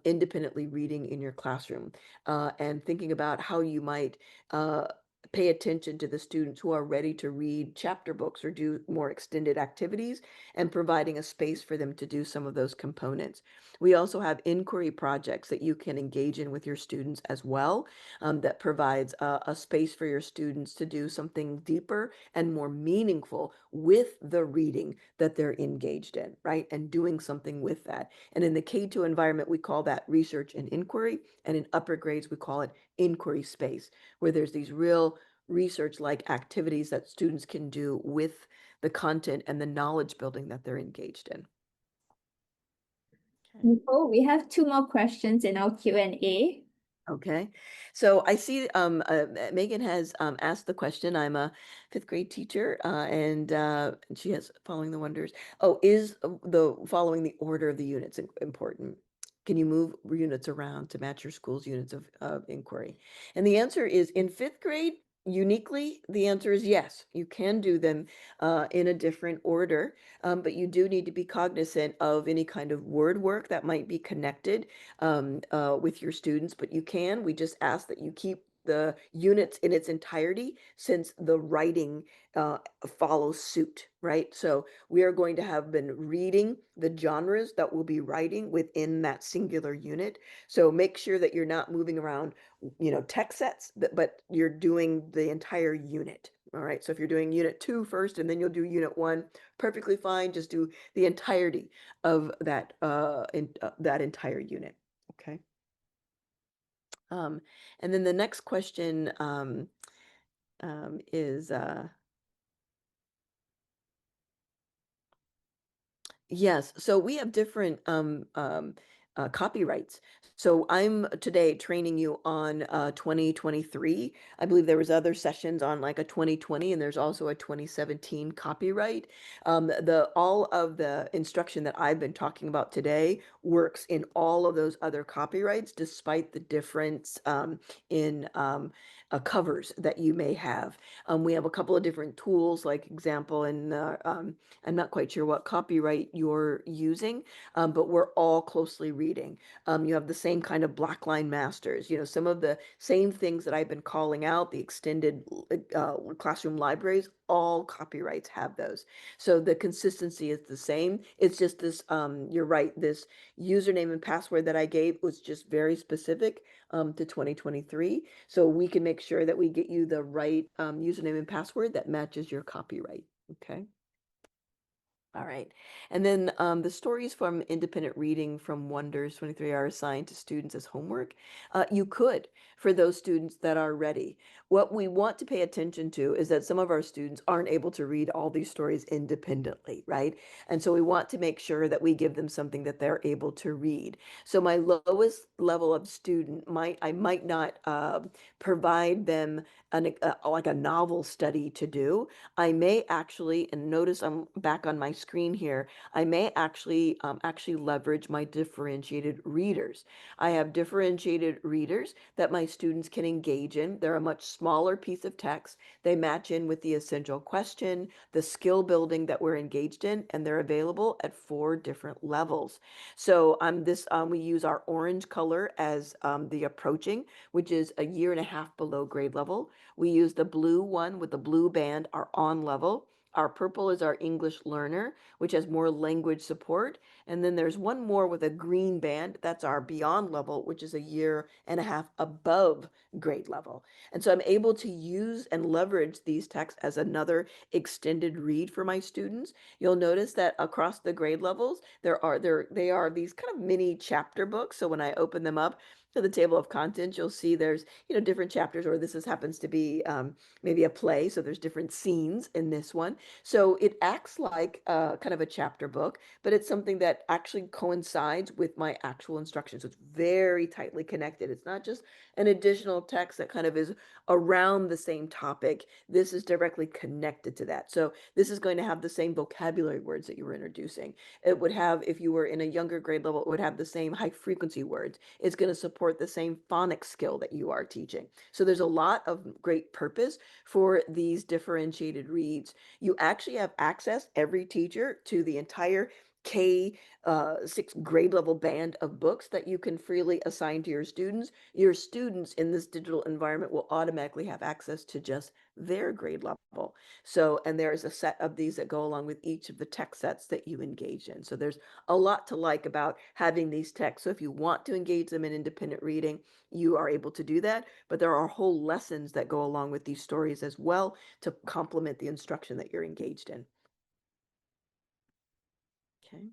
independently reading in your classroom, and thinking about how you might uh, pay attention to the students who are ready to read chapter books or do more extended activities, and providing a space for them to do some of those components. We also have inquiry projects that you can engage in with your students as well, that provides a space for your students to do something deeper and more meaningful with the reading that they're engaged in, right? And doing something with that. And in the K2 environment, we call that research and inquiry. And in upper grades, we call it inquiry space, where there's these real research-like activities that students can do with the content and the knowledge building that they're engaged in. Okay. Nicole, we have two more questions in our Q&A. Okay, so I see Megan has asked the question. I'm a fifth grade teacher, and she has following the wonders. Oh, is the following the order of the units important? Can you move units around to match your school's units of inquiry? And the answer is, in fifth grade, uniquely, the answer is yes. You can do them in a different order, but you do need to be cognizant of any kind of word work that might be connected with your students, but we just ask that you keep the units in its entirety, since the writing follows suit, right? So we are going to have been reading the genres that we'll be writing within that singular unit. So make sure that you're not moving around, text sets, but you're doing the entire unit. All right. So if you're doing unit 2 first, and then you'll do unit 1, perfectly fine. Just do the entirety of that entire unit. Okay. And then the next question is, yes, so we have different copyrights. So I'm today training you on 2023. I believe there was other sessions on like a 2020, and there's also a 2017 copyright. The all of the instruction that I've been talking about today works in all of those other copyrights, despite the difference in covers that you may have. We have a couple of different tools, like example, in I'm not quite sure what copyright you're using, but we're all closely reading. You have the same kind of black line masters, some of the same things that I've been calling out, the extended classroom libraries, all copyrights have those. So the consistency is the same. It's just this, you're right, this username and password that I gave was just very specific to 2023. So we can make sure that we get you the right username and password that matches your copyright. Okay. All right. And then the stories from independent reading from Wonders 23 are assigned to students as homework. You could for those students that are ready. What we want to pay attention to is that some of our students aren't able to read all these stories independently, right? And so we want to make sure that we give them something that they're able to read. So my lowest level of student I might not provide them like a novel study to do. I may actually, and notice I'm back on my screen here, I may actually leverage my differentiated readers. I have differentiated readers that my students can engage in. They're a much smaller piece of text. They match in with the essential question, the skill building that we're engaged in, and they're available at 4 different levels. So we use our orange color as the approaching, which is a year and a half below grade level. We use the blue one with the blue band, our on level. Our purple is our English learner, which has more language support. And then there's one more with a green band. That's our beyond level, which is a year and a half above grade level. And so I'm able to use and leverage these texts as another extended read for my students. You'll notice that across the grade levels, they are these kind of mini chapter books. So when I open them up to the table of contents, you'll see there's, different chapters, or happens to be maybe a play. So there's different scenes in this one. So it acts like kind of a chapter book, but it's something that actually coincides with my actual instruction. So it's very tightly connected. It's not just an additional text that kind of is around the same topic. This is directly connected to that. So this is going to have the same vocabulary words that you were introducing. It would have, if you were in a younger grade level, it would have the same high frequency words. It's going to support the same phonics skill that you are teaching. So there's a lot of great purpose for these differentiated reads. You actually have access, every teacher, to the entire K-6 grade level band of books that you can freely assign to your students. Your students in this digital environment will automatically have access to just their grade level. So, and there's a set of these that go along with each of the text sets that you engage in. So there's a lot to like about having these texts. So if you want to engage them in independent reading, you are able to do that. But there are whole lessons that go along with these stories as well to complement the instruction that you're engaged in. Okay.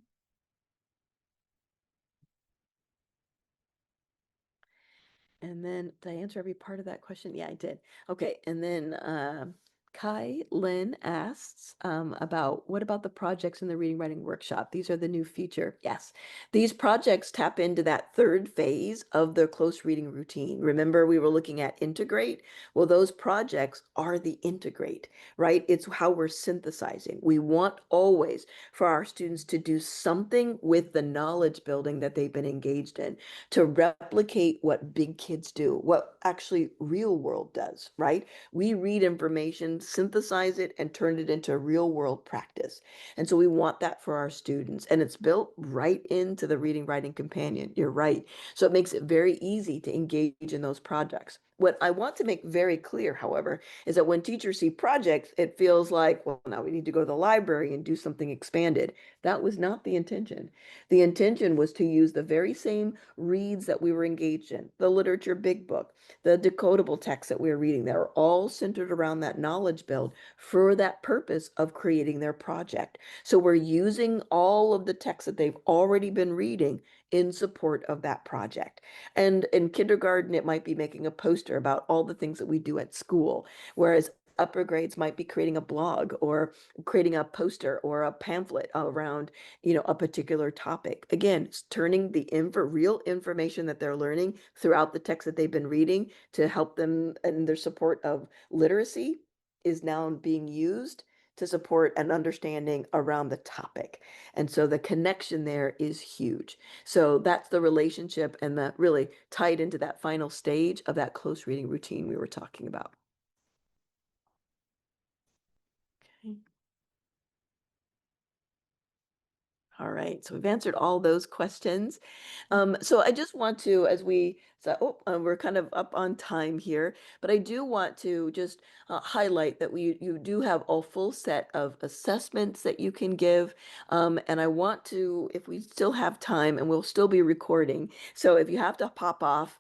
And then, did I answer every part of that question? Yeah, I did. Okay. And then Kai Lynn asks about what about the projects in the reading writing workshop? These are the new feature. Yes. These projects tap into that third phase of the close reading routine. Remember, we were looking at integrate. Well, those projects are the integrate, right? It's how we're synthesizing. We want always for our students to do something with the knowledge building that they've been engaged in, to replicate what big kids do, what actually real world does, right? We read information, synthesize it, and turn it into real world practice. And so we want that for our students. And it's built right into the reading writing companion. You're right. So it makes it very easy to engage in those projects. What I want to make very clear, however, is that when teachers see projects, it feels like, well, now we need to go to the library and do something expanded. That was not the intention. The intention was to use the very same reads that we were engaged in, the literature big book, the decodable texts that we were reading that are all centered around that knowledge build for that purpose of creating their project. So we're using all of the texts that they've already been reading in support of that project. And in kindergarten, it might be making a poster about all the things that we do at school, whereas upper grades might be creating a blog or creating a poster or a pamphlet around, a particular topic. Again, turning the real information that they're learning throughout the text that they've been reading to help them in their support of literacy is now being used to support an understanding around the topic. And so the connection there is huge. So that's the relationship and that really tied into that final stage of that close reading routine we were talking about. Okay. All right, so we've answered all those questions. So I just want to, as we, so, we're kind of up on time here, but I do want to just highlight that you do have a full set of assessments that you can give. And I want to, if we still have time, and we'll still be recording, so if you have to pop off,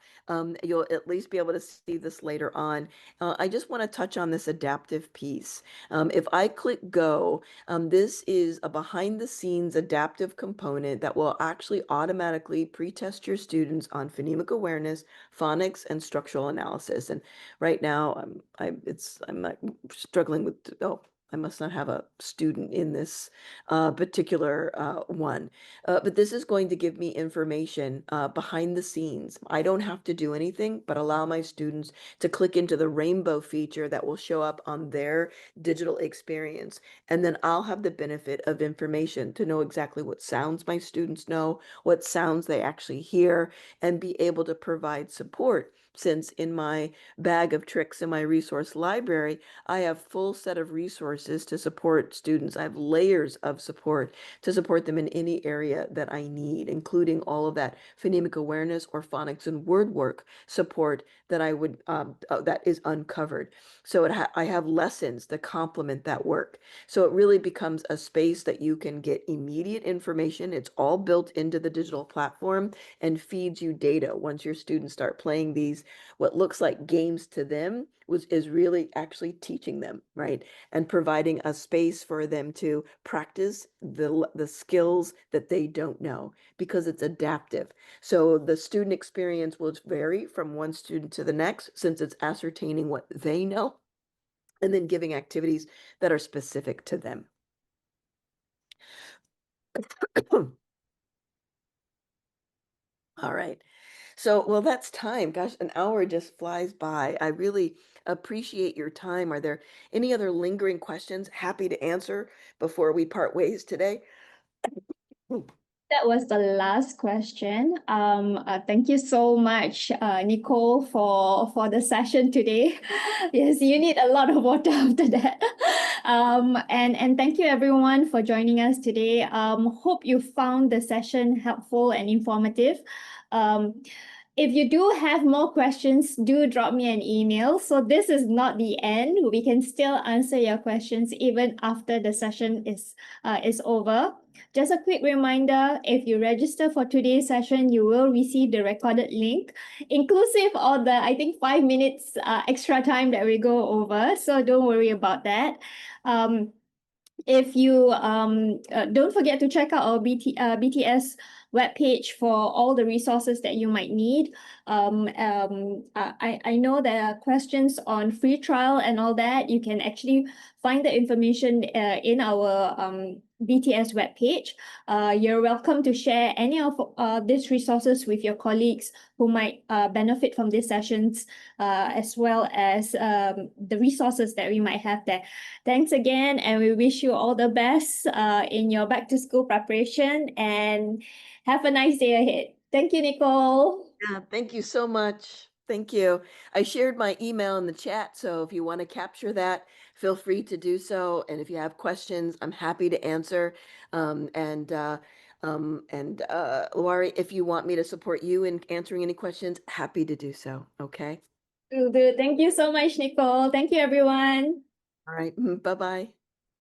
you'll at least be able to see this later on. I just want to touch on this adaptive piece. If I click go, this is a behind the scenes adaptive component that will actually automatically pre-test your students on phonemic awareness, phonics, and structural analysis. And right now, I'm like struggling with, oh, I must not have a student in this particular one. But this is going to give me information behind the scenes. I don't have to do anything but allow my students to click into the rainbow feature that will show up on their digital experience. And then I'll have the benefit of information to know exactly what sounds my students know, what sounds they actually hear, and be able to provide support. Since in my bag of tricks in my resource library, I have full set of resources to support students. I have layers of support to support them in any area that I need, including all of that phonemic awareness or phonics and word work support that I would that is uncovered. So I have lessons that complement that work. So it really becomes a space that you can get immediate information. It's all built into the digital platform and feeds you data once your students start playing these, what looks like games to them, which is really actually teaching them, right? And providing a space for them to practice the skills that they don't know because it's adaptive. So the student experience will vary from one student to the next since it's ascertaining what they know and then giving activities that are specific to them. All right. So, well, that's time. Gosh, an hour just flies by. I really appreciate your time. Are there any other lingering questions? Happy to answer before we part ways today. That was the last question. Thank you so much, Nicole, for the session today. Yes, you need a lot of water after that. And thank you everyone for joining us today. Hope you found the session helpful and informative. If you do have more questions, do drop me an email. So this is not the end. We can still answer your questions even after the session is over. Just a quick reminder, if you register for today's session, you will receive the recorded link, inclusive of the, I think, 5 minutes extra time that we go over. So don't worry about that. If you don't forget to check out our BTS webpage for all the resources that you might need. I know there are questions on free trial and all that. You can actually find the information in our BTS webpage. You're welcome to share any of these resources with your colleagues who might benefit from these sessions, as well as the resources that we might have there. Thanks again, and we wish you all the best in your back to school preparation, and have a nice day ahead. Thank you, Nicole. Yeah, thank you so much. Thank you. I shared my email in the chat, so if you want to capture that, feel free to do so. And if you have questions, I'm happy to answer. Luari, if you want me to support you in answering any questions, happy to do so. Okay. Will do. Thank you so much, Nicole. Thank you, everyone. All right. Bye-bye.